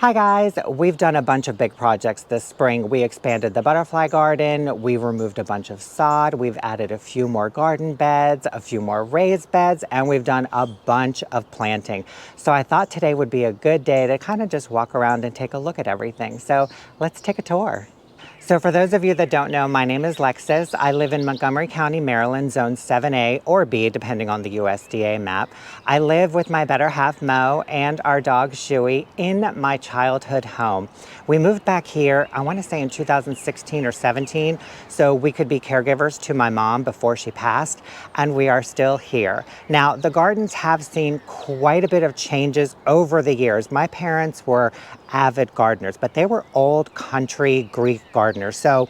Hi guys, we've done a bunch of big projects this spring. We expanded the butterfly garden, we removed a bunch of sod, we've added a few more garden beds, a few more raised beds, and we've done a bunch of planting. So I thought today would be a good day to kind of just walk around and take a look at everything. So let's take a tour. So for those of you that don't know, my name is Lexis. I live in Montgomery County, Maryland, Zone 7A or B, depending on the USDA map. I live with my better half, Mo, and our dog, Shuey, in my childhood home. We moved back here, I want to say in 2016 or 17, so we could be caregivers to my mom before she passed, and we are still here. Now, the gardens have seen quite a bit of changes over the years. My parents were avid gardeners, but they were old country Greek gardeners. So,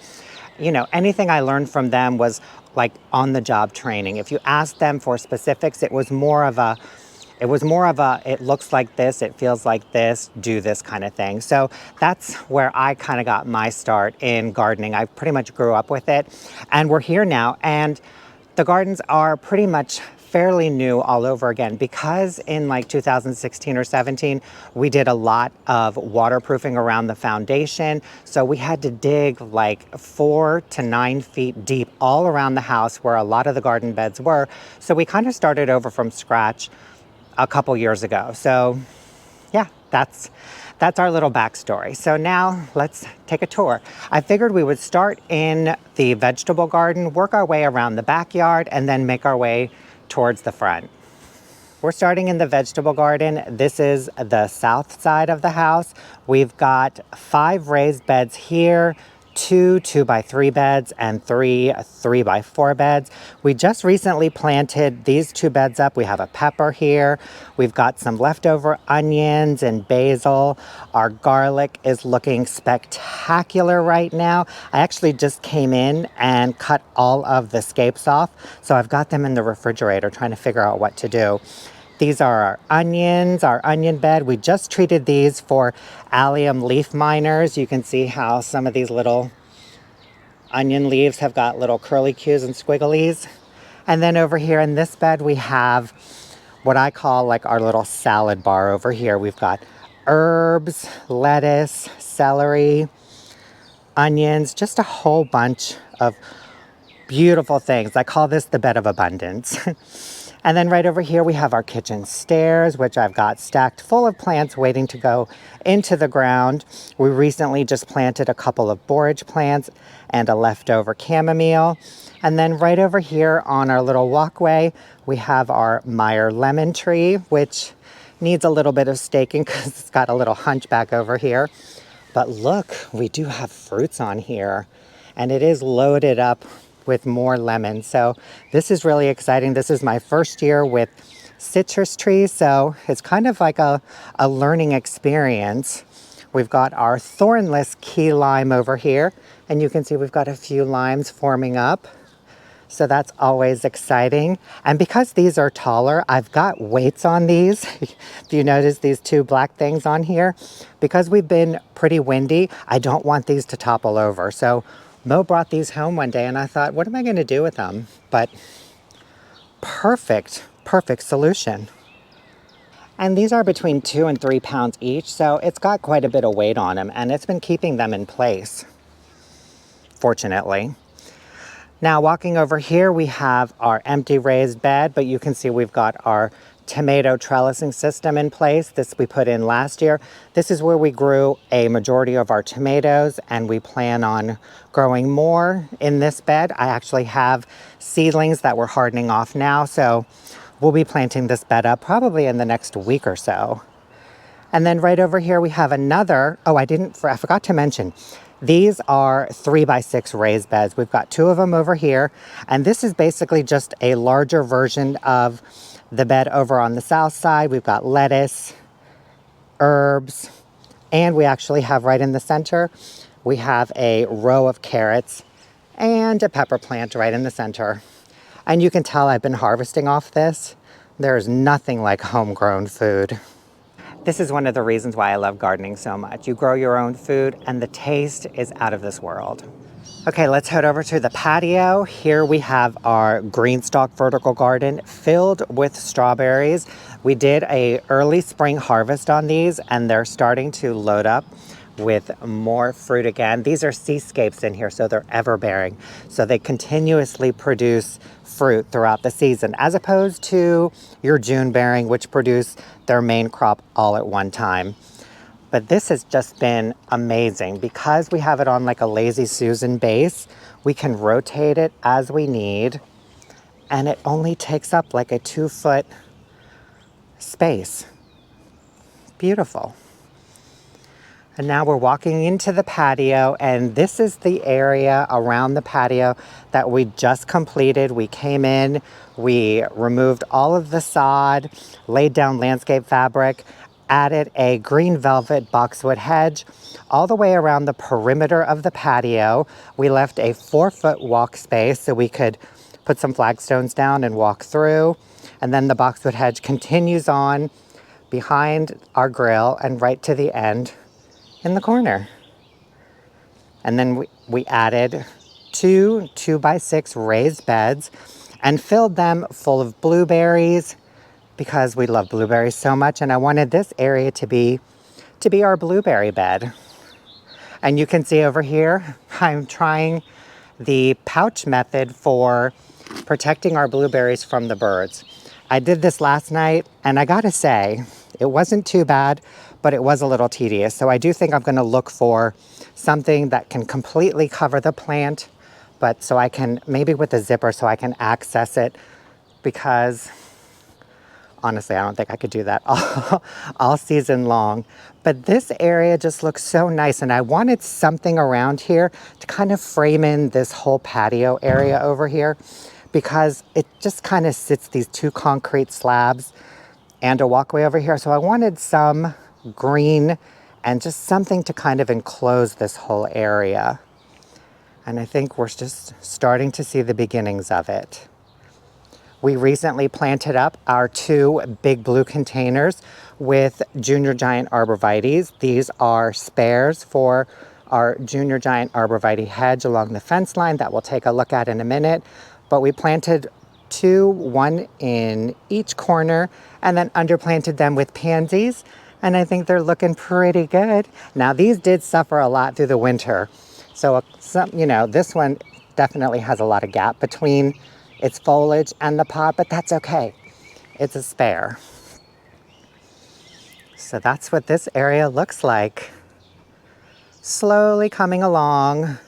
anything I learned from them was like on the job training. If you asked them for specifics, it was more of a, it looks like this, it feels like this, do this kind of thing. So that's where I kind of got my start in gardening. I pretty much grew up with it, and we're here now. And the gardens are pretty much fairly new all over again because in like 2016 or 17 we did a lot of waterproofing around the foundation, so we had to dig like 4 to 9 feet deep all around the house where a lot of the garden beds were. So we kind of started over from scratch a couple years ago. So yeah, that's our little backstory. So now let's take a tour. I figured we would start in the vegetable garden, work our way around the backyard, and then make our way towards the front. We're starting in the vegetable garden. This is the south side of the house. We've got 5 raised beds here, 2 2x3 beds, and 3 3x4 beds. We just recently planted these 2 beds up. We have a pepper here. We've got some leftover onions and basil. Our garlic is looking spectacular right now. I actually just came in and cut all of the scapes off, so I've got them in the refrigerator trying to figure out what to do. These are our onions, our onion bed. We just treated these for allium leaf miners. You can see how some of these little onion leaves have got little curlicues and squigglies. And then over here in this bed, we have what I call like our little salad bar over here. We've got herbs, lettuce, celery, onions, just a whole bunch of beautiful things. I call this the bed of abundance. And then right over here, we have our kitchen stairs, which I've got stacked full of plants waiting to go into the ground. We recently just planted a couple of borage plants and a leftover chamomile. And then right over here on our little walkway, we have our Meyer lemon tree, which needs a little bit of staking because it's got a little hunchback over here. But look, we do have fruits on here, and it is loaded up with more lemons. So this is really exciting. This is my first year with citrus trees, so it's kind of like a learning experience. We've got our thornless key lime over here, and you can see we've got a few limes forming up. So that's always exciting. And because these are taller, I've got weights on these. If you notice these 2 black things on here, because we've been pretty windy, I don't want these to topple over. So Mo brought these home one day and I thought, what am I going to do with them? But perfect solution. And these are between 2 and 3 pounds each, so it's got quite a bit of weight on them, and it's been keeping them in place, fortunately. Now walking over here, we have our empty raised bed, but you can see we've got our tomato trellising system in place. This we put in last year. This is where we grew a majority of our tomatoes, and we plan on growing more in this bed. I actually have seedlings that we're hardening off now, so we'll be planting this bed up probably in the next week or so. And then right over here we have another, I forgot to mention, these are 3x6 raised beds. We've got 2 of them over here, and this is basically just a larger version of the bed over on the south side. We've got lettuce, herbs, and we actually have right in the center, we have a row of carrots and a pepper plant right in the center. And you can tell I've been harvesting off this. There's nothing like homegrown food. This is one of the reasons why I love gardening so much. You grow your own food and the taste is out of this world. Okay, let's head over to the patio. Here we have our green stalk vertical garden filled with strawberries. We did a early spring harvest on these and they're starting to load up with more fruit again. These are seascapes in here, so they're ever bearing. So they continuously produce fruit throughout the season, as opposed to your June bearing, which produce their main crop all at one time. But this has just been amazing because we have it on like a Lazy Susan base. We can rotate it as we need and it only takes up like a 2-foot space. Beautiful. And now we're walking into the patio and this is the area around the patio that we just completed. We came in, we removed all of the sod, laid down landscape fabric, added a green velvet boxwood hedge all the way around the perimeter of the patio. We left a 4-foot walk space so we could put some flagstones down and walk through. And then the boxwood hedge continues on behind our grill and right to the end in the corner. And then we added 2 2x6 raised beds and filled them full of blueberries because we love blueberries so much, and I wanted this area to be our blueberry bed. And you can see over here, I'm trying the pouch method for protecting our blueberries from the birds. I did this last night, and I gotta say, it wasn't too bad, but it was a little tedious. So I do think I'm gonna look for something that can completely cover the plant, but so I can, maybe with a zipper so I can access it, because honestly, I don't think I could do that all season long. But this area just looks so nice, and I wanted something around here to kind of frame in this whole patio area over here, because it just kind of sits these 2 concrete slabs and a walkway over here. So I wanted some green and just something to kind of enclose this whole area. And I think we're just starting to see the beginnings of it. We recently planted up our 2 big blue containers with junior giant arborvitaes. These are spares for our junior giant arborvitae hedge along the fence line that we'll take a look at in a minute. But we planted 2, 1 in each corner, and then underplanted them with pansies. And I think they're looking pretty good. Now these did suffer a lot through the winter. So this one definitely has a lot of gap between its foliage and the pot, but that's okay. It's a spare. So that's what this area looks like. Slowly coming along.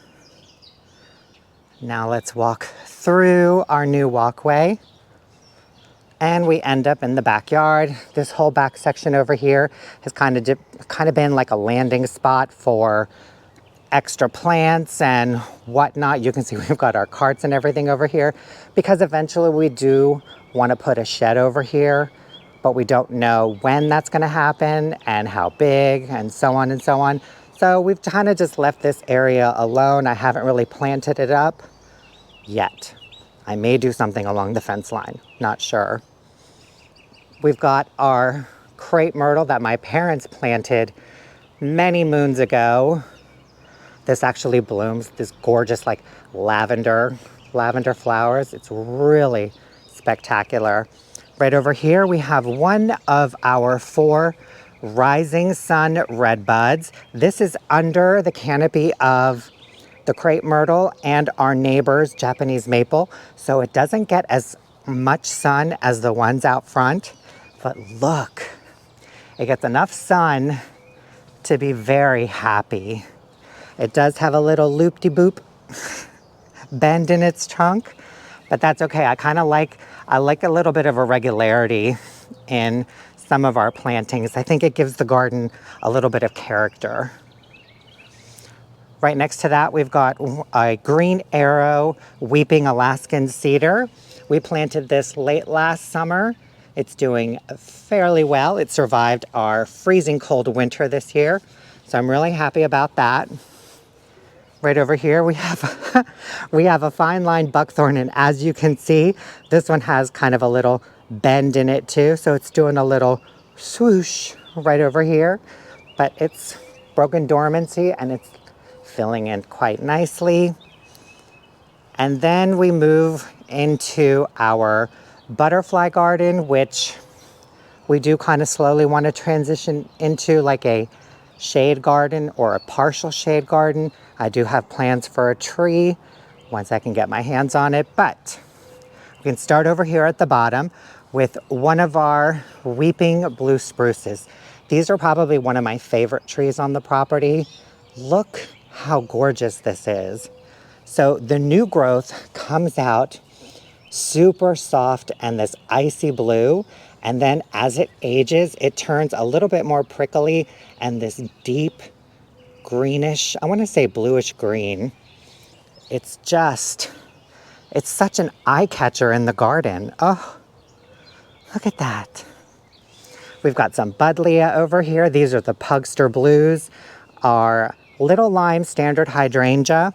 Now let's walk through our new walkway. And we end up in the backyard. This whole back section over here has kind of been like a landing spot for extra plants and whatnot. You can see we've got our carts and everything over here because eventually we do want to put a shed over here, but we don't know when that's going to happen and how big and so on and so on. So we've kind of just left this area alone. I haven't really planted it up yet. I may do something along the fence line, not sure. We've got our crepe myrtle that my parents planted many moons ago. This actually blooms this gorgeous like lavender flowers. It's really spectacular. Right over here we have one of our 4 rising sun red buds. This is under the canopy of the crepe myrtle and our neighbor's Japanese maple, so it doesn't get as much sun as the ones out front. But look, it gets enough sun to be very happy. It does have a little loop-de-boop bend in its trunk, but that's okay. I like a little bit of a regularity in some of our plantings. I think it gives the garden a little bit of character. Right next to that, we've got a green arrow weeping Alaskan cedar. We planted this late last summer. It's doing fairly well. It survived our freezing cold winter this year, so I'm really happy about that. Right over here, we have a fine line buckthorn, and as you can see, this one has kind of a little bend in it too, so it's doing a little swoosh right over here, but it's broken dormancy and it's filling in quite nicely. And then we move into our butterfly garden, which we do kind of slowly want to transition into like a shade garden or a partial shade garden. I do have plans for a tree once I can get my hands on it, but we can start over here at the bottom with one of our weeping blue spruces. These are probably one of my favorite trees on the property. Look how gorgeous this is. So the new growth comes out super soft and this icy blue. And then as it ages, it turns a little bit more prickly and this deep greenish, I want to say bluish green. It's such an eye catcher in the garden. Oh, look at that. We've got some buddleia over here. These are the Pugster Blues, our little lime standard hydrangea.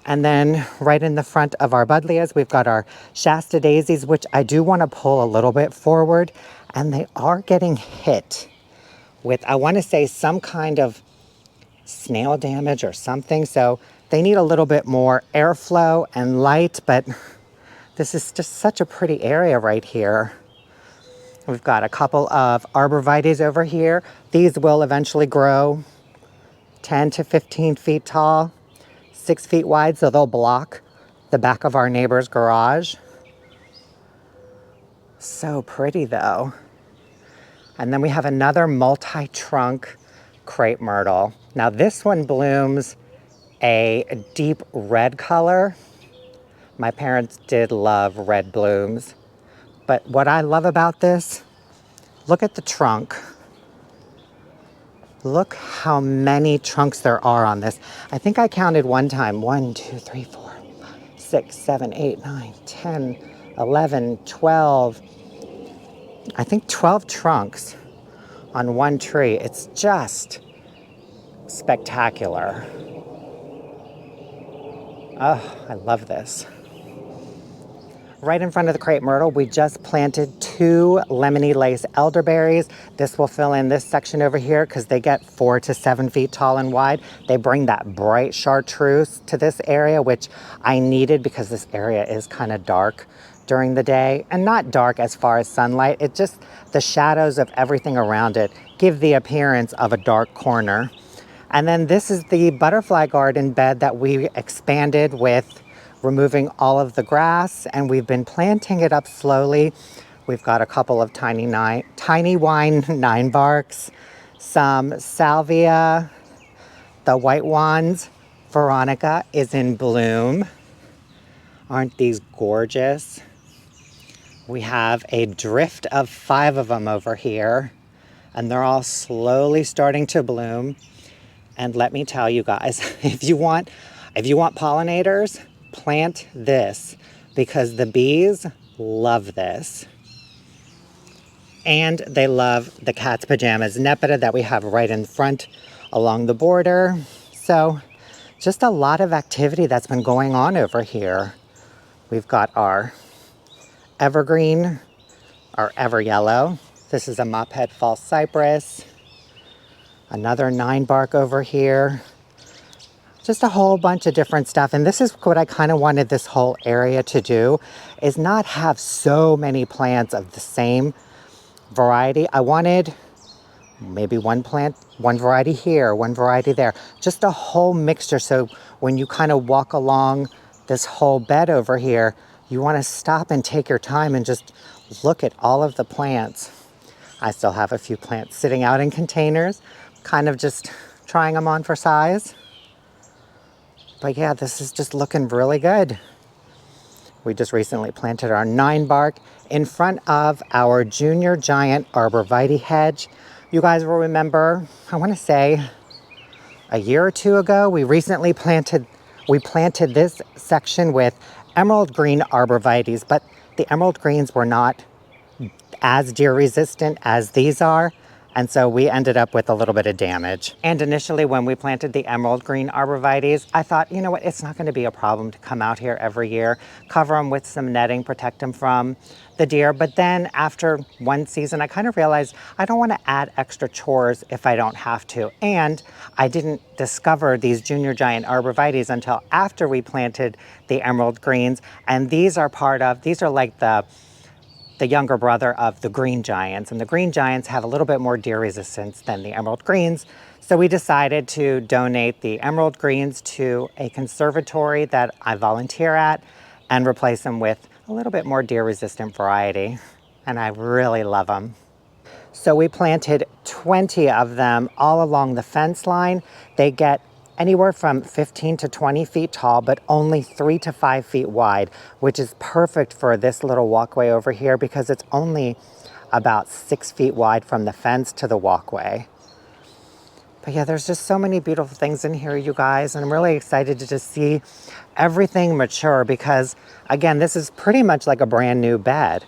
And then right in the front of our buddleias, we've got our Shasta daisies, which I do want to pull a little bit forward. And they are getting hit with, I want to say, some kind of snail damage or something. So they need a little bit more airflow and light, but this is just such a pretty area right here. We've got a couple of arborvitaes over here. These will eventually grow 10 to 15 feet tall, 6 feet wide, so they'll block the back of our neighbor's garage. So pretty though. And then we have another multi-trunk crepe myrtle. Now this one blooms a deep red color. My parents did love red blooms. But what I love about this, look at the trunk. Look how many trunks there are on this. I think I counted one time. 1, 2, 3, 4, 5, 6, 7, 8, 9, 10, 11, 12. I think 12 trunks on one tree. It's just spectacular. Oh, I love this. Right in front of the crepe myrtle, we just planted 2 lemony lace elderberries. This will fill in this section over here because they get 4 to 7 feet tall and wide. They bring that bright chartreuse to this area, which I needed because this area is kind of dark during the day. And not dark as far as sunlight, it just, the shadows of everything around it give the appearance of a dark corner. And then this is the butterfly garden bed that we expanded with removing all of the grass, and we've been planting it up slowly. We've got a couple of tiny wine 9 barks, some salvia, the white wands. Veronica is in bloom. Aren't these gorgeous? We have a drift of 5 of them over here, and they're all slowly starting to bloom. And let me tell you guys, if you want pollinators, plant this because the bees love this. And they love the cat's pajamas nepeta that we have right in front along the border. So just a lot of activity that's been going on over here. We've got our evergreen, our ever yellow. This is a mophead false cypress. Another 9 bark over here. Just a whole bunch of different stuff. And this is what I kind of wanted this whole area to do, is not have so many plants of the same variety. I wanted maybe one variety here, one variety there, just a whole mixture. So when you kind of walk along this whole bed over here, you want to stop and take your time and just look at all of the plants. I still have a few plants sitting out in containers, kind of just trying them on for size. But yeah, this is just looking really good. We just recently planted our 9 bark in front of our junior giant arborvitae hedge. You guys will remember, I want to say a year or 2 ago, we planted this section with emerald green arborvitaes, but the emerald greens were not as deer resistant as these are. And so we ended up with a little bit of damage. And initially when we planted the emerald green arborvitaes, I thought, you know what, it's not gonna be a problem to come out here every year, cover them with some netting, protect them from the deer. But then after one season, I kind of realized I don't wanna add extra chores if I don't have to. And I didn't discover these junior giant arborvitaes until after we planted the emerald greens. And these are like the younger brother of the green giants. And the green giants have a little bit more deer resistance than the emerald greens. So we decided to donate the emerald greens to a conservatory that I volunteer at and replace them with a little bit more deer resistant variety. And I really love them. So we planted 20 of them all along the fence line. They get anywhere from 15 to 20 feet tall, but only 3 to 5 feet wide, which is perfect for this little walkway over here because it's only about 6 feet wide from the fence to the walkway. But yeah, there's just so many beautiful things in here, you guys, and I'm really excited to just see everything mature because, again, this is pretty much like a brand new bed.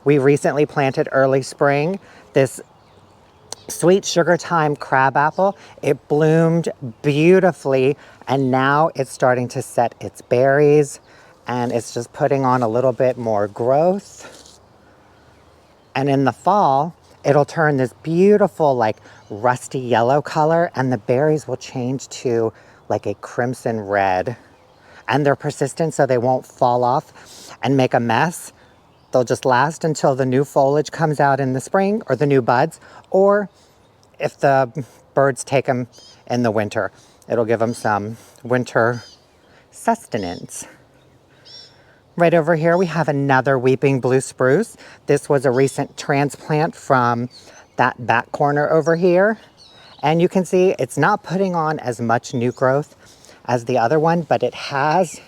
We recently planted early spring this sweet sugar thyme crabapple. It bloomed beautifully and now it's starting to set its berries and it's just putting on a little bit more growth. And in the fall, it'll turn this beautiful like rusty yellow color and the berries will change to like a crimson red. And they're persistent so they won't fall off and make a mess. They'll just last until the new foliage comes out in the spring or the new buds, or if the birds take them in the winter, it'll give them some winter sustenance. Right over here, we have another weeping blue spruce. This was a recent transplant from that back corner over here. And you can see it's not putting on as much new growth as the other one, but it has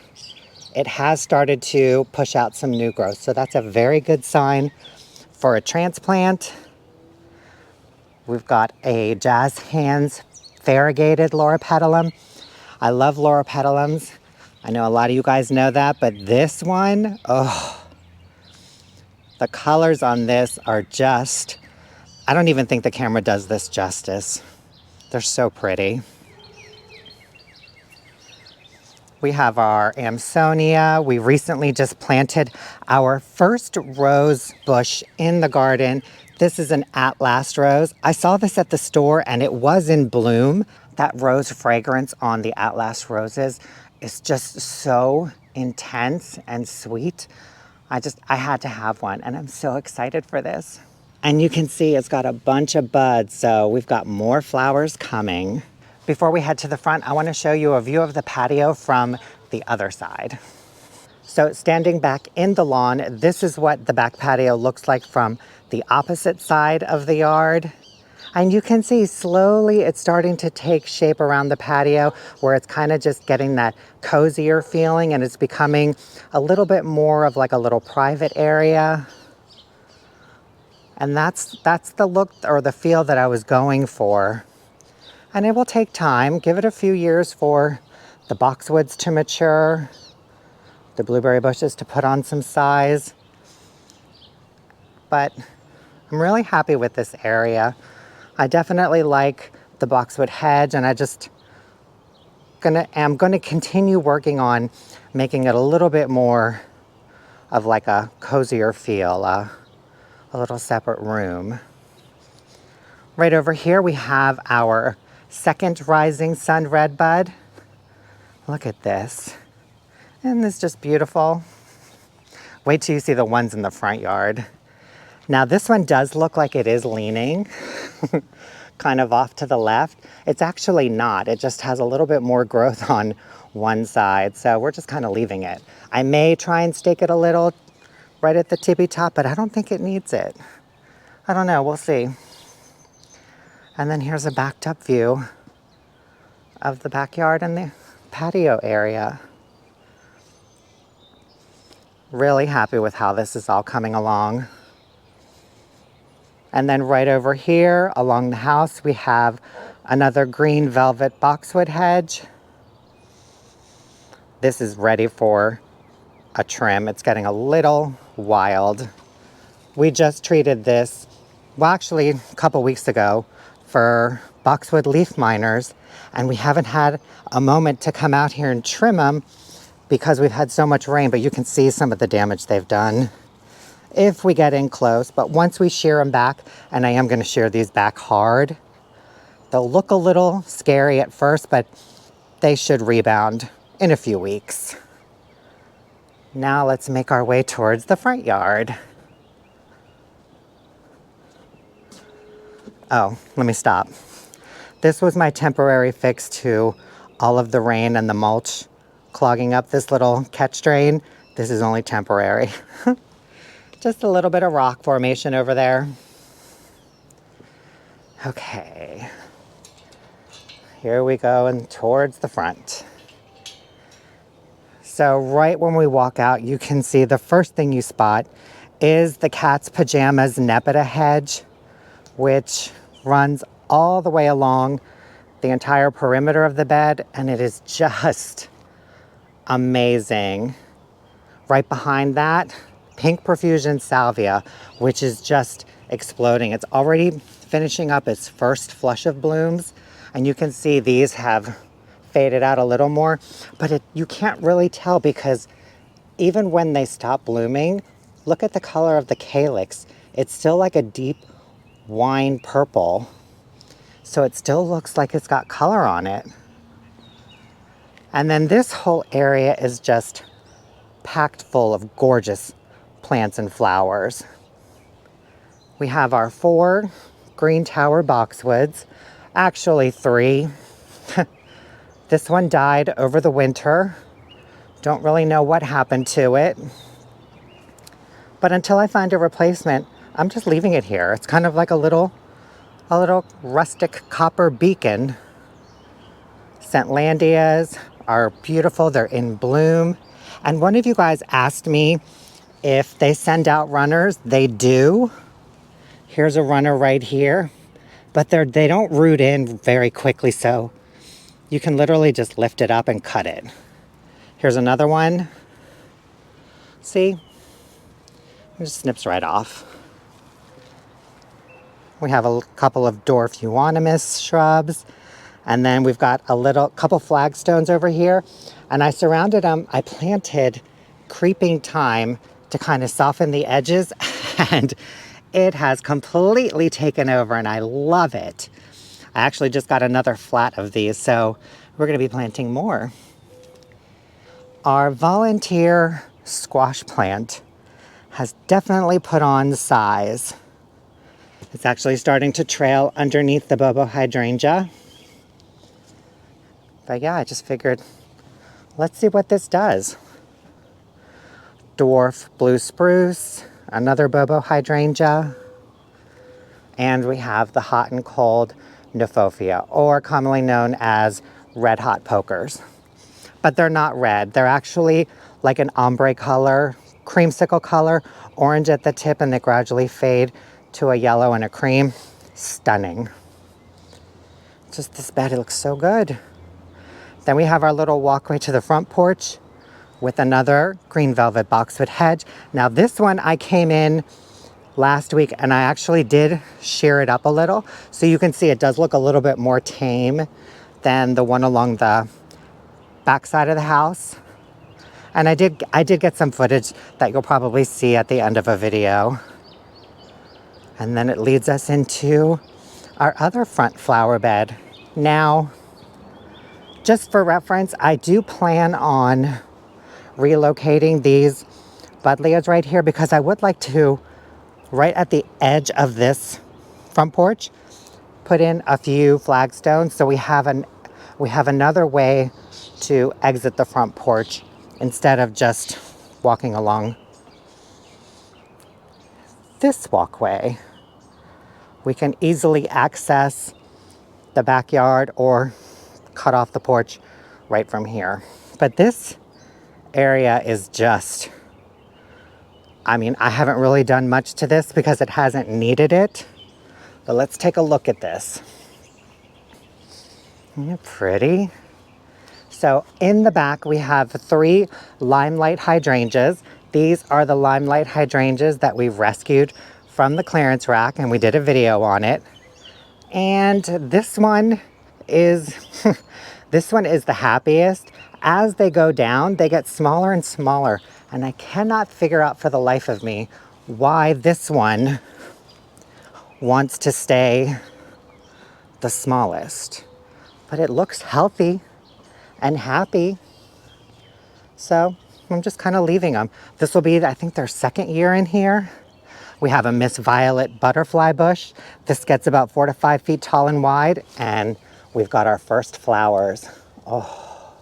started to push out some new growth. So that's a very good sign for a transplant. We've got a jazz hands variegated loropetalum. I love loropetalums. I know a lot of you guys know that, but this one, oh, the colors on this are just, I don't even think the camera does this justice. They're so pretty. We have our Amsonia. We recently just planted our first rose bush in the garden. This is an Atlas rose. I saw this at the store and it was in bloom. That rose fragrance on the Atlas roses is just so intense and sweet. I had to have one and I'm so excited for this. And you can see it's got a bunch of buds, so we've got more flowers coming. Before we head to the front, I want to show you a view of the patio from the other side. So standing back in the lawn, this is what the back patio looks like from the opposite side of the yard. And you can see slowly it's starting to take shape around the patio where it's kind of just getting that cozier feeling and it's becoming a little bit more of like a little private area. And that's the look or the feel that I was going for. And it will take time. Give it a few years for the boxwoods to mature, the blueberry bushes to put on some size. But I'm really happy with this area. I definitely like the boxwood hedge and I'm gonna continue working on making it a little bit more of like a cozier feel, a little separate room. Right over here we have our second rising sun redbud. Look at this. Isn't this just beautiful? Wait till you see the ones in the front yard. Now this one does look like it is leaning kind of off to the left. It's actually not. It just has a little bit more growth on one side. So we're just kind of leaving it. I may try and stake it a little right at the tippy top, but I don't think it needs it. I don't know, we'll see. And then here's a backed up view of the backyard and the patio area. Really happy with how this is all coming along. And then right over here along the house, we have another green velvet boxwood hedge. This is ready for a trim. It's getting a little wild. We just treated this well, actually a couple weeks ago for boxwood leaf miners, and we haven't had a moment to come out here and trim them because we've had so much rain, but you can see some of the damage they've done if we get in close. But once we shear them back, and I am going to shear these back hard, they'll look a little scary at first, but they should rebound in a few weeks. Now let's make our way towards the front yard. Oh, let me stop. This was my temporary fix to all of the rain and the mulch clogging up this little catch drain. This is only temporary. Just a little bit of rock formation over there. Okay. Here we go and towards the front. So right when we walk out, you can see the first thing you spot is the cat's pajamas nepeta hedge, which runs all the way along the entire perimeter of the bed, and it is just amazing. Right behind that, pink profusion salvia, which is just exploding. It's already finishing up its first flush of blooms, and you can see these have faded out a little more, but you can't really tell because even when they stop blooming, look at the color of the calyx. It's still like a deep wine purple. So it still looks like it's got color on it. And then this whole area is just packed full of gorgeous plants and flowers. We have our 4 green tower boxwoods, actually 3. This one died over the winter. Don't really know what happened to it. But until I find a replacement, I'm just leaving it here. It's kind of like a little rustic copper beacon. Scentlandias are beautiful. They're in bloom. And one of you guys asked me if they send out runners. They do. Here's a runner right here. But they don't root in very quickly, so you can literally just lift it up and cut it. Here's another one. See? It just snips right off. We have a couple of dwarf euonymus shrubs. And then we've got a couple flagstones over here. And I surrounded them, I planted creeping thyme to kind of soften the edges. And it has completely taken over and I love it. I actually just got another flat of these, so we're going to be planting more. Our volunteer squash plant has definitely put on size. It's actually starting to trail underneath the Bobo hydrangea. But yeah, I just figured, let's see what this does. Dwarf blue spruce, another Bobo hydrangea, and we have the hot and cold Nephofia, or commonly known as red hot pokers. But they're not red. They're actually like an ombre color, creamsicle color, orange at the tip, and they gradually fade to a yellow and a cream. Stunning. Just this bed, it looks so good. Then we have our little walkway to the front porch with another green velvet boxwood hedge. Now this one I came in last week and I actually did shear it up a little. So you can see it does look a little bit more tame than the one along the back side of the house. And I did get some footage that you'll probably see at the end of a video. And then it leads us into our other front flower bed. Now, just for reference, I do plan on relocating these buddleias right here because I would like to, right at the edge of this front porch, put in a few flagstones so we have another way to exit the front porch instead of just walking along this walkway. We can easily access the backyard or cut off the porch right from here. But this area is just, I mean, I haven't really done much to this because it hasn't needed it. But let's take a look at this. Isn't it pretty? So in the back, we have 3 limelight hydrangeas. These are the limelight hydrangeas that we've rescued from the clearance rack, and we did a video on it. And this one is, this one is the happiest. As they go down, they get smaller and smaller. And I cannot figure out for the life of me why this one wants to stay the smallest. But it looks healthy and happy. So I'm just kind of leaving them. This will be, I think, their second year in here. We have a Miss Violet butterfly bush. This gets about 4 to 5 feet tall and wide, and we've got our first flowers. Oh,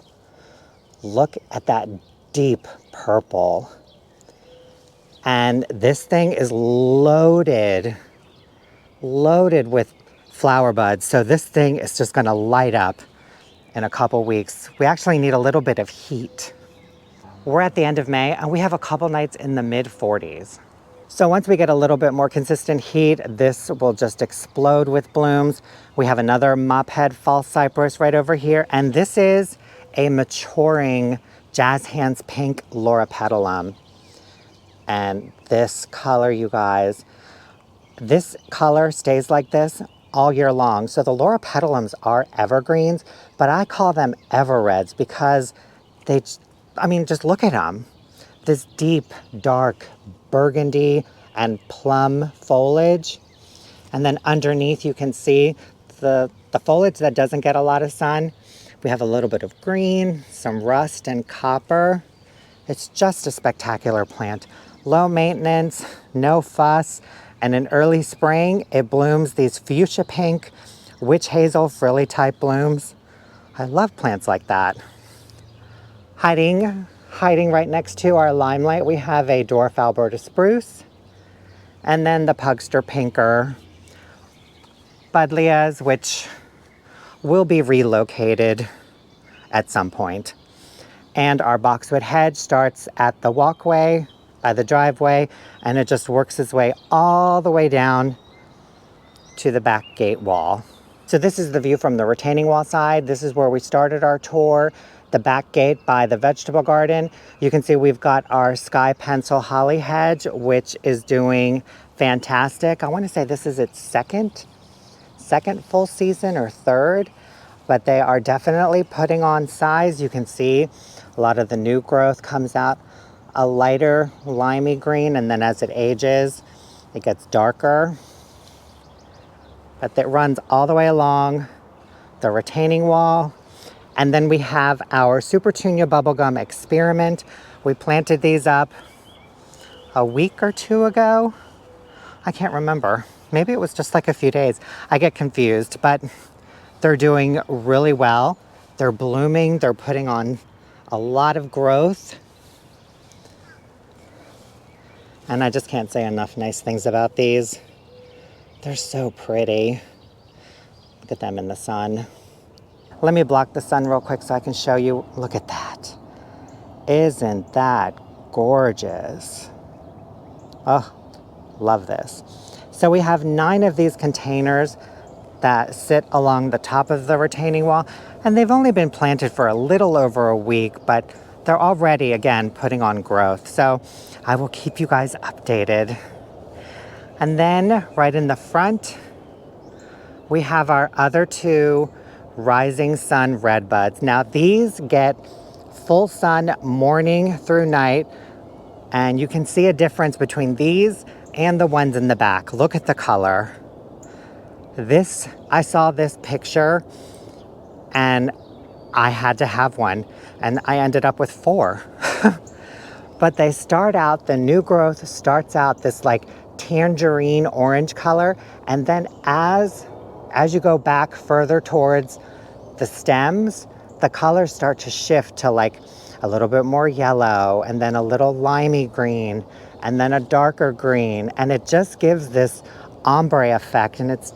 look at that deep purple. And this thing is loaded with flower buds. So this thing is just gonna light up in a couple weeks. We actually need a little bit of heat. We're at the end of May, and we have a couple nights in the mid 40s. So once we get a little bit more consistent heat, this will just explode with blooms. We have another mophead false cypress right over here, and this is a maturing Jazz Hands Pink Loropetalum. And this color, you guys, this color stays like this all year long. So the Loropetalums are evergreens, but I call them ever-reds because they, I mean, just look at them. This deep, dark burgundy and plum foliage. And then underneath you can see the foliage that doesn't get a lot of sun. We have a little bit of green, some rust and copper. It's just a spectacular plant. Low maintenance, no fuss, and in early spring it blooms these fuchsia pink, witch hazel frilly type blooms. I love plants like that. Hiding right next to our limelight, we have a dwarf Alberta spruce, and then the Pugster pinker Buddleias, which will be relocated at some point. And our boxwood hedge starts at the walkway by the driveway, and it just works its way all the way down to the back gate wall. So this is the view from the retaining wall side. This is where we started our tour. The back gate by the vegetable garden. You can see we've got our sky pencil holly hedge, which is doing fantastic. I want to say this is its second full season or third, but they are definitely putting on size. You can see a lot of the new growth comes out a lighter limey green, and then as it ages, it gets darker. But it runs all the way along the retaining wall. And then we have our Supertunia bubblegum experiment. We planted these up a week or two ago. I can't remember. Maybe it was just like a few days. I get confused, but they're doing really well. They're blooming. They're putting on a lot of growth. And I just can't say enough nice things about these. They're so pretty. Look at them in the sun. Let me block the sun real quick so I can show you. Look at that. Isn't that gorgeous? Oh, love this. So we have 9 of these containers that sit along the top of the retaining wall, and they've only been planted for a little over a week, but they're already, again, putting on growth. So I will keep you guys updated. And then right in the front, we have our other 2 Rising Sun red buds. Now these get full sun morning through night, and you can see a difference between these and the ones in the back. Look at the color. This, I saw this picture and I had to have one, and I ended up with 4. But they start out, the new growth starts out this like tangerine orange color, and then as you go back further towards the stems, the colors start to shift to like a little bit more yellow, and then a little limey green, and then a darker green, and it just gives this ombre effect, and it's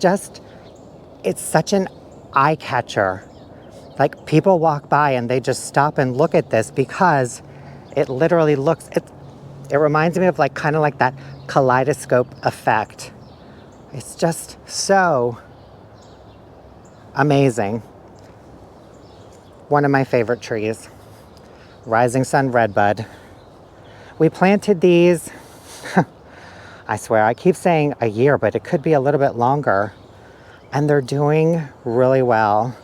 such an eye catcher. Like, people walk by and they just stop and look at this because it literally looks, it reminds me of like kind of like that kaleidoscope effect. It's just so amazing. One of my favorite trees, Rising Sun Redbud. We planted these, I swear, I keep saying a year, but it could be a little bit longer. And they're doing really well.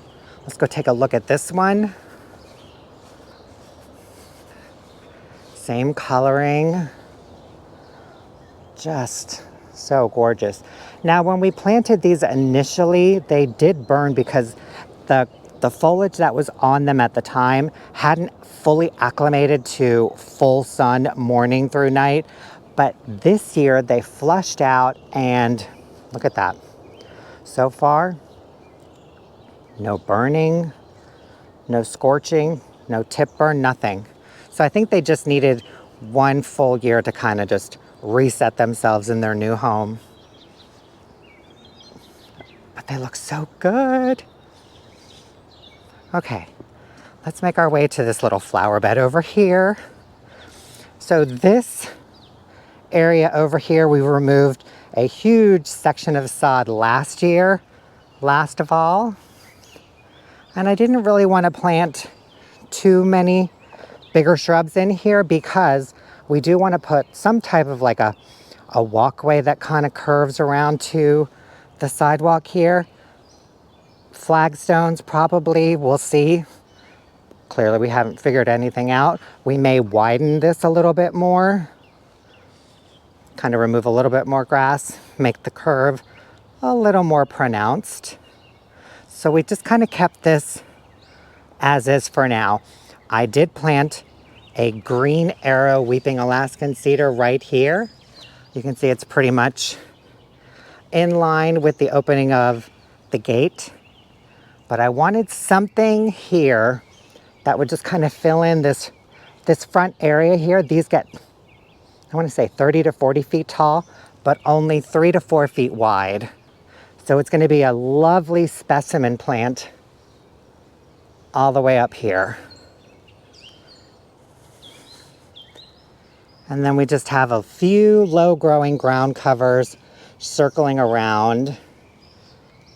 Let's go take a look at this one. Same coloring. Just so gorgeous. Now, when we planted these initially, they did burn because the foliage that was on them at the time hadn't fully acclimated to full sun morning through night. But this year they flushed out, and look at that. So far, no burning, no scorching, no tip burn, nothing. So I think they just needed one full year to kind of just reset themselves in their new home. But they look so good. Okay, let's make our way to this little flower bed over here. So this area over here, we removed a huge section of sod last year, last of all. And I didn't really want to plant too many bigger shrubs in here because we do want to put some type of like a walkway that kind of curves around to the sidewalk here. Flagstones probably, we'll see. Clearly we haven't figured anything out. We may widen this a little bit more, kind of remove a little bit more grass, make the curve a little more pronounced. So we just kind of kept this as is for now. I did plant a green arrow weeping Alaskan cedar right here. You can see it's pretty much in line with the opening of the gate. But I wanted something here that would just kind of fill in this front area here. These get, I want to say 30 to 40 feet tall, but only 3 to 4 feet wide. So it's going to be a lovely specimen plant all the way up here. And then we just have a few low growing ground covers circling around.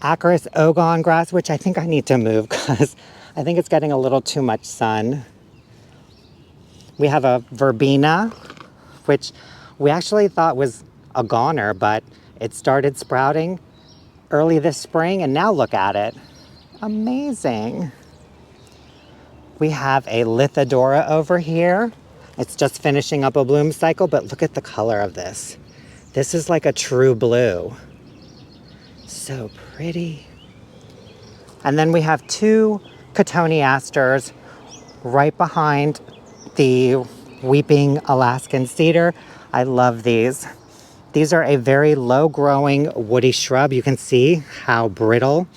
Acorus ogon grass, which I think I need to move because I think it's getting a little too much sun. We have a verbena, which we actually thought was a goner, but it started sprouting early this spring, and now look at it. Amazing. We have a Lithidora over here. It's just finishing up a bloom cycle, but look at the color of this. This is like a true blue. So pretty. And then we have two cotoneasters right behind the weeping Alaskan cedar. I love these. These are a very low growing woody shrub. You can see how brittle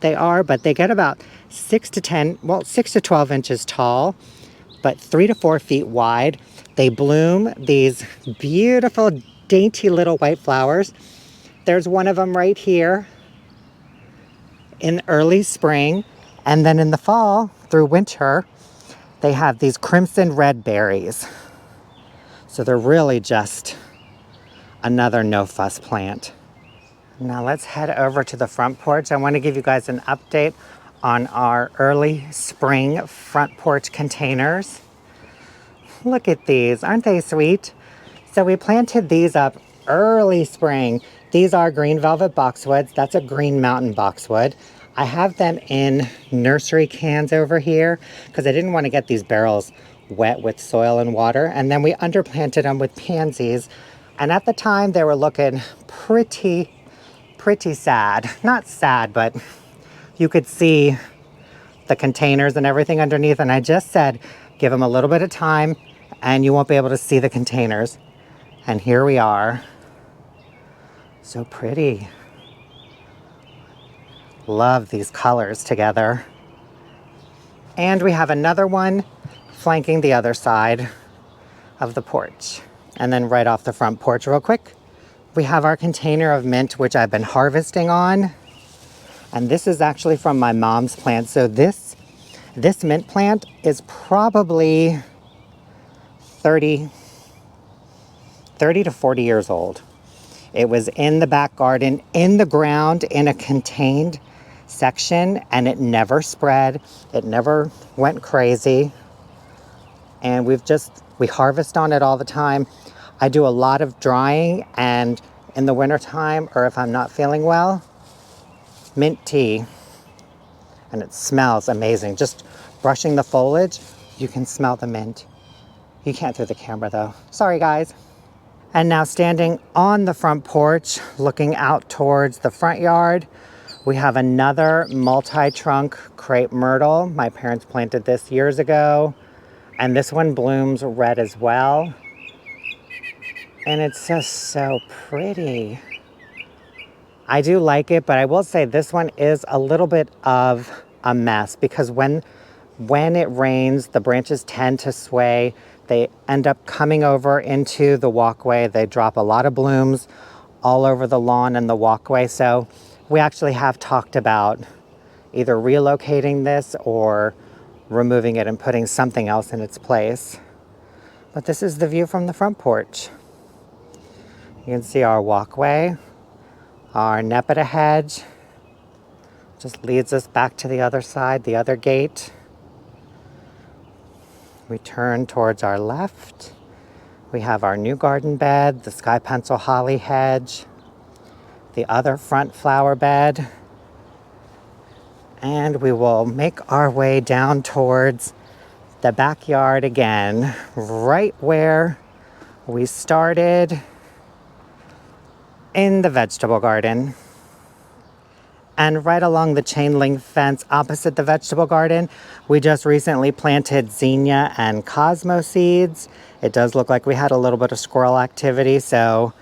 they are, but they get about 6 to 12 inches tall, but 3 to 4 feet wide. They bloom these beautiful, dainty little white flowers. There's one of them right here in early spring. And then in the fall through winter, they have these crimson red berries. So they're really just another no-fuss plant. Now let's head over to the front porch. I want to give you guys an update on our early spring front porch containers. Look at these, aren't they sweet? So we planted these up early spring. These are green velvet boxwoods. That's a green mountain boxwood. I have them in nursery cans over here because I didn't want to get these barrels wet with soil and water. And then we underplanted them with pansies. And at the time they were looking pretty sad. Not sad, but you could see the containers and everything underneath. And I just said, give them a little bit of time and you won't be able to see the containers. And here we are. So pretty. Love these colors together. And we have another one flanking the other side of the porch. And then right off the front porch real quick, we have our container of mint, which I've been harvesting on. And this is actually from my mom's plant. So this mint plant is probably 30 to 40 years old. It was in the back garden, in the ground, in a contained section, and it never spread. It never went crazy. And we harvest on it all the time. I do a lot of drying, and in the wintertime, or if I'm not feeling well, mint tea. And it smells amazing. Just brushing the foliage, you can smell the mint. You can't through the camera though. Sorry guys. And now standing on the front porch, looking out towards the front yard, we have another multi-trunk crepe myrtle. My parents planted this years ago, and this one blooms red as well. And it's just so pretty. I do like it, but I will say this one is a little bit of a mess because when it rains, the branches tend to sway. They end up coming over into the walkway. They drop a lot of blooms all over the lawn and the walkway. So we actually have talked about either relocating this or removing it and putting something else in its place. But this is the view from the front porch. You can see our walkway, our nepeta hedge just leads us back to the other side, the other gate. We turn towards our left. We have our new garden bed, the sky pencil holly hedge, the other front flower bed, and we will make our way down towards the backyard again, right where we started in the vegetable garden. And right along the chain link fence opposite the vegetable garden, we just recently planted zinnia and cosmo seeds. It does look like we had a little bit of squirrel activity, so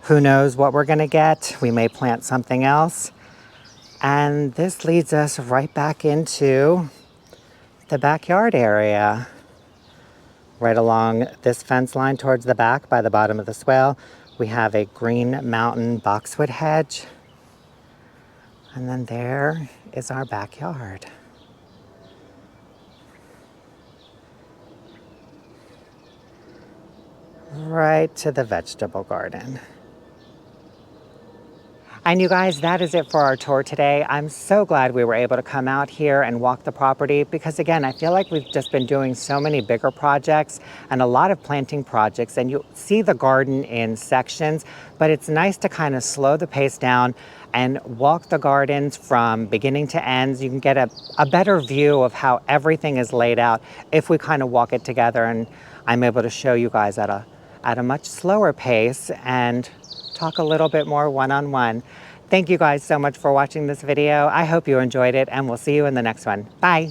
who knows what we're gonna get. We may plant something else. And this leads us right back into the backyard area. Right along this fence line towards the back by the bottom of the swale, we have a green mountain boxwood hedge. And then there is our backyard. Right to the vegetable garden. And you guys, that is it for our tour today. I'm so glad we were able to come out here and walk the property because again, I feel like we've just been doing so many bigger projects and a lot of planting projects, and you see the garden in sections, but it's nice to kind of slow the pace down and walk the gardens from beginning to ends. You can get a better view of how everything is laid out if we kind of walk it together, and I'm able to show you guys at a much slower pace and talk a little bit more one-on-one. Thank you guys so much for watching this video. I hope you enjoyed it, and we'll see you in the next one. Bye.